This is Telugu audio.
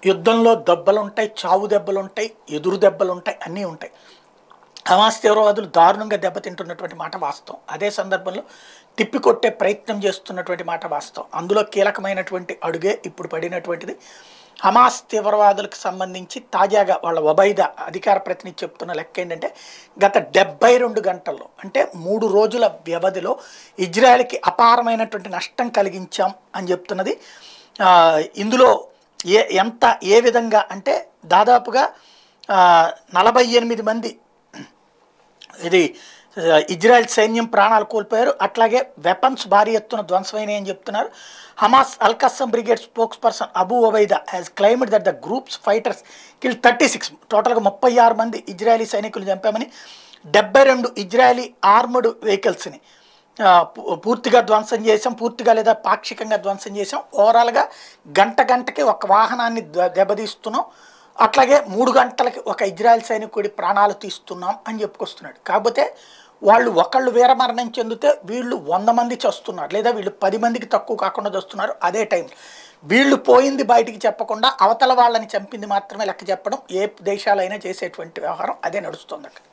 యుద్ధంలో దెబ్బలుంటాయి, చావు దెబ్బలుంటాయి, ఎదురు దెబ్బలుంటాయి, అన్నీ ఉంటాయి. హమాస్ తీవ్రవాదులు దారుణంగా దెబ్బతింటున్నటువంటి మాట వాస్తవం. అదే సందర్భంలో తిప్పికొట్టే ప్రయత్నం చేస్తున్నటువంటి మాట వాస్తవం. అందులో కీలకమైనటువంటి అడుగే ఇప్పుడు పడినటువంటిది. హమాస్ తీవ్రవాదులకు సంబంధించి తాజాగా వాళ్ళ ఒబైదా అధికార ప్రతినిధి చెప్తున్న లెక్క ఏంటంటే, గత 72 గంటల్లో అంటే 3 రోజుల వ్యవధిలో ఇజ్రాయెల్కి అపారమైనటువంటి నష్టం కలిగించాం అని చెప్తున్నది. ఇందులో ఏ విధంగా అంటే దాదాపుగా 48 మంది ఇది ఇజ్రాయెల్ సైన్యం ప్రాణాలు కోల్పోయారు. అట్లాగే వెపన్స్ భారీ ఎత్తున ధ్వంసమైనాయి అని చెప్తున్నారు. Hamas Al Qassam brigade spokesperson Abu Obaida has claimed that the group's fighters kill 36 టోటల్గా 36 మంది ఇజ్రాయలీ సైనికులు చంపామని, 72 ఇజ్రాయలీ ఆర్మడ్ వెహికల్స్ని పూర్తిగా ధ్వంసం చేసాం, పూర్తిగా లేదా పాక్షికంగా ధ్వంసం చేసాం. ఓవరాల్గా గంటకి ఒక వాహనాన్ని దెబ్బతీస్తున్నాం, అట్లాగే 3 గంటలకి ఒక ఇజ్రాయెల్ సైనికుడి ప్రాణాలు తీస్తున్నాం అని చెప్పుకొస్తున్నాడు. కాకపోతే వాళ్ళు ఒకళ్ళు వీరమరణం చెందితే వీళ్ళు 100 మంది చస్తున్నారు, లేదా వీళ్ళు 10 మందికి తక్కువ కాకుండా చస్తున్నారు. అదే టైం వీళ్ళు పోయింది బయటికి చెప్పకుండా అవతల వాళ్ళని చంపింది మాత్రమే లెక్క చెప్పడం ఏ దేశాలైనా చేసేటువంటి వ్యవహారం. అదే నడుస్తుంది అక్కడ.